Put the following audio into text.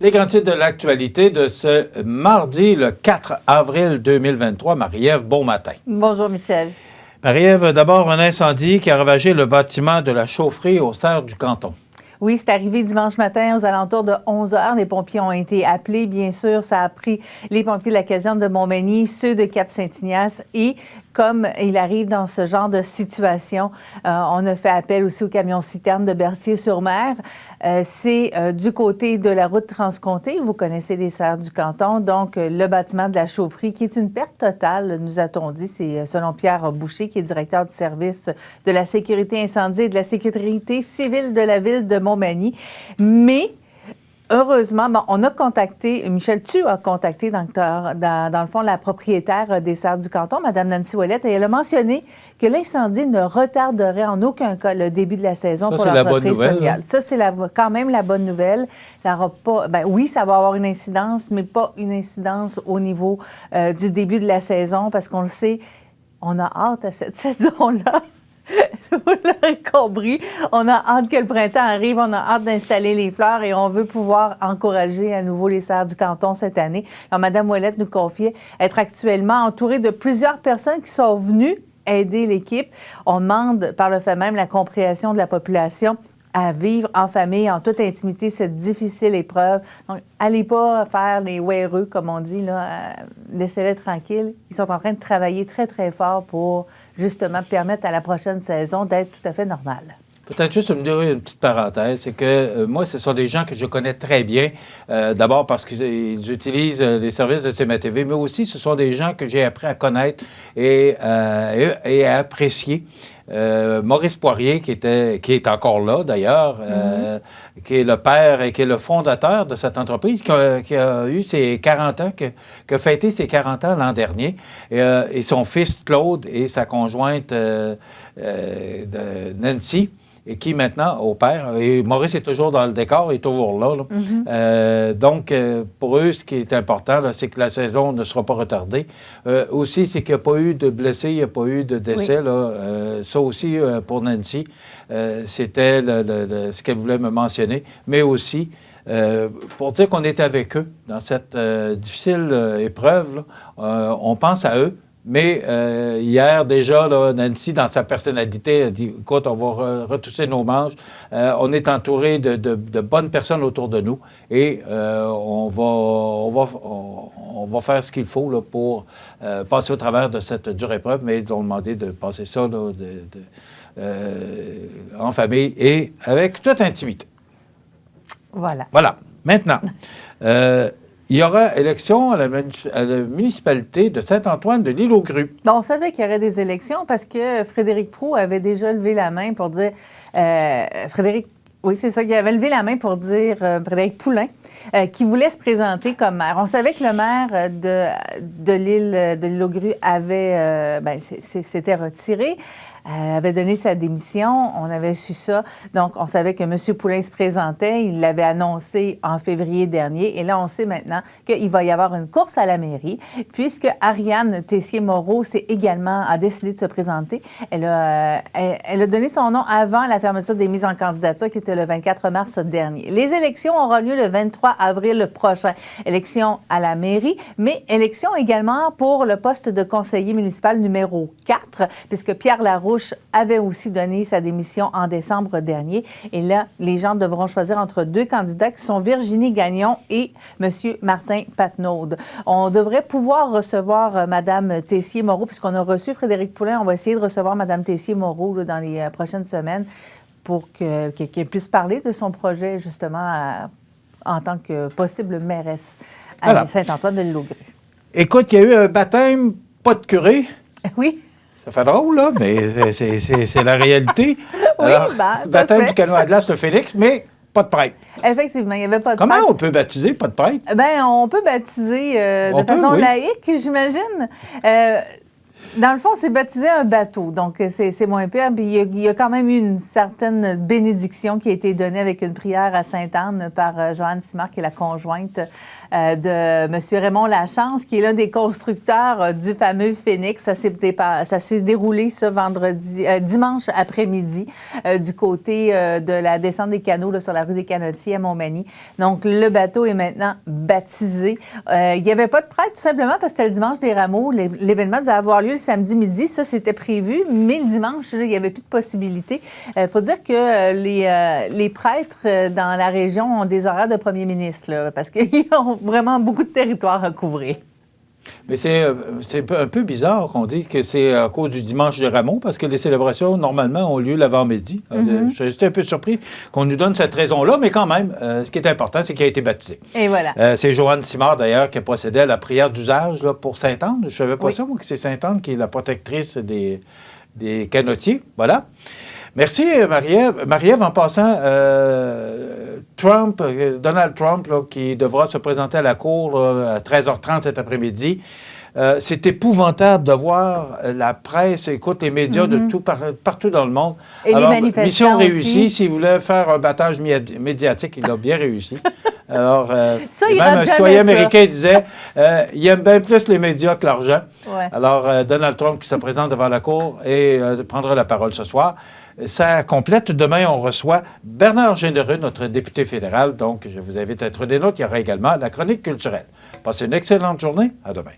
Les grands titres de l'actualité de ce mardi, le 4 avril 2023. Marie-Ève, bon matin. Bonjour, Michel. Marie-Ève, d'abord, un incendie qui a ravagé le bâtiment de la chaufferie au Cerf du Canton. Oui, c'est arrivé dimanche matin aux alentours de 11 heures. Les pompiers ont été appelés. Bien sûr, ça a pris les pompiers de la caserne de Montmagny, ceux de Cap-Saint-Ignace et comme il arrive dans ce genre de situation, on a fait appel aussi au camion-citerne de Berthier-sur-Mer. C'est du côté de la route transcontée. Vous connaissez les Cerfs du Canton. Donc, le bâtiment de la chaufferie, qui est une perte totale, nous a-t-on dit. C'est selon Pierre Boucher, qui est directeur du service de la sécurité incendie et de la sécurité civile de la ville de Montmagny. Mais heureusement, on a contacté, Michel, tu as contacté dans le fond la propriétaire des Cerfs du Canton, Mme Nancy Ouellette, et elle a mentionné que l'incendie ne retarderait en aucun cas le début de la saison pour l'entreprise familiale. Ça, c'est quand même la bonne nouvelle. Ça aura pas, oui, ça va avoir une incidence, mais pas une incidence au niveau du début de la saison, parce qu'on le sait, on a hâte à cette saison-là. Vous l'aurez compris, on a hâte que le printemps arrive, on a hâte d'installer les fleurs et on veut pouvoir encourager à nouveau les Cerfs du Canton cette année. Alors, Mme Ouellette nous confiait être actuellement entourée de plusieurs personnes qui sont venues aider l'équipe. On demande par le fait même la compréhension de la population à vivre en famille, en toute intimité, cette difficile épreuve. Donc, allez pas faire les wéreux, comme on dit, là. Laissez-les tranquilles. Ils sont en train de travailler très, très fort pour, justement, permettre à la prochaine saison d'être tout à fait normale. Peut-être juste me dire une petite parenthèse, c'est que moi, ce sont des gens que je connais très bien, d'abord parce qu'ils utilisent les services de CMA-TV, mais aussi ce sont des gens que j'ai appris à connaître et à apprécier. Maurice Poirier, qui est encore là d'ailleurs, qui est le père et qui est le fondateur de cette entreprise, qui a eu ses 40 ans, qui a fêté ses 40 ans l'an dernier, et son fils Claude et sa conjointe Nancy, et qui maintenant opère. Et Maurice est toujours dans le décor, il est toujours là. Donc, pour eux, ce qui est important, c'est que la saison ne sera pas retardée. Aussi, c'est qu'il n'y a pas eu de blessés, il n'y a pas eu de décès. Oui. Là. Ça aussi, pour Nancy, c'était ce qu'elle voulait me mentionner. Mais aussi, pour dire qu'on est avec eux dans cette difficile épreuve, là, on pense à eux. Mais hier, déjà, là, Nancy, dans sa personnalité, a dit, écoute, on va retrousser nos manches. On est entouré de bonnes personnes autour de nous et on va faire ce qu'il faut là, pour passer au travers de cette dure épreuve. Mais ils ont demandé de passer ça là, en famille et avec toute intimité. Voilà. Voilà. Maintenant, il y aura élection à la municipalité de Saint-Antoine de l'Île-aux-Grues. Bon, on savait qu'il y aurait des élections parce que Frédéric Proulx avait déjà levé la main pour dire... Oui, c'est ça, qu'il avait levé la main pour dire Frédéric Poulin, qui voulait se présenter comme maire. On savait que le maire de l'Île-aux-Grues s'était retiré. Avait donné sa démission, on avait su ça. Donc, on savait que M. Poulin se présentait, il l'avait annoncé en février dernier. Et là, on sait maintenant qu'il va y avoir une course à la mairie, puisque Ariane Tessier-Moreau a décidé de se présenter. Elle a donné son nom avant la fermeture des mises en candidature, qui était le 24 mars dernier. Les élections auront lieu le 23 avril prochain. Élection à la mairie, mais élection également pour le poste de conseiller municipal numéro 4, puisque Pierre Larouche avait aussi donné sa démission en décembre dernier. Et là, les gens devront choisir entre deux candidats qui sont Virginie Gagnon et M. Martin Patnaud. On devrait pouvoir recevoir Mme Tessier-Moreau, puisqu'on a reçu Frédéric Poulin. On va essayer de recevoir Mme Tessier-Moreau là, dans les prochaines semaines pour qu'elle puisse parler de son projet, justement, en tant que possible mairesse à Saint-Antoine de l'Île-aux-Grues. Écoute, il y a eu un baptême, pas de curé. Oui. Ça fait drôle, là, mais c'est la réalité. Oui, alors, baptême du canot à glace de Félix, mais pas de prêtre. Effectivement, il n'y avait pas de prêtre. Comment on peut baptiser, pas de prêtre? Bien, on peut baptiser de façon laïque, j'imagine. Dans le fond, c'est baptisé un bateau, donc c'est moins pire. Puis il y a quand même eu une certaine bénédiction qui a été donnée avec une prière à Sainte-Anne par Joanne Simard, qui est la conjointe de M. Raymond Lachance, qui est l'un des constructeurs du fameux Phénix. Ça s'est déroulé ce dimanche après-midi du côté de la descente des canaux là, sur la rue des Canotiers à Montmagny. Donc, le bateau est maintenant baptisé. Il n'y avait pas de prêtre, tout simplement, parce que c'était le dimanche des Rameaux. L'événement devait avoir lieu le samedi midi. Ça, c'était prévu. Mais le dimanche, là, il n'y avait plus de possibilité. Il faut dire que les prêtres dans la région ont des horaires de premier ministre, là, parce qu'ils ont vraiment beaucoup de territoire à couvrir. Mais c'est un peu bizarre qu'on dise que c'est à cause du dimanche de Rameaux, parce que les célébrations, normalement, ont lieu l'avant-midi. J'étais un peu surpris qu'on nous donne cette raison-là, mais quand même, ce qui est important, c'est qu'il a été baptisé. Et voilà. C'est Joanne Simard, d'ailleurs, qui a procédé à la prière d'usage là, pour Sainte-Anne. Je ne savais pas ça, moi, que c'est Sainte-Anne qui est la protectrice des canotiers. Voilà. Merci, Marie-Ève. Marie-Ève, en passant, Donald Trump, là, qui devra se présenter à la Cour là, à 13h30 cet après-midi, c'est épouvantable de voir la presse, écoute, les médias de partout dans le monde. Et alors, les manifestants mission réussie. aussi. S'il voulait faire un battage médiatique, il a bien réussi. Alors, ça, il même un citoyen américain disait il aime bien plus les médias que l'argent. Ouais. Alors, Donald Trump qui se présente devant la Cour et prendra la parole ce soir. Ça complète. Demain, on reçoit Bernard Généreux, notre député fédéral. Donc, je vous invite à être des nôtres. Il y aura également la chronique culturelle. Passez une excellente journée. À demain.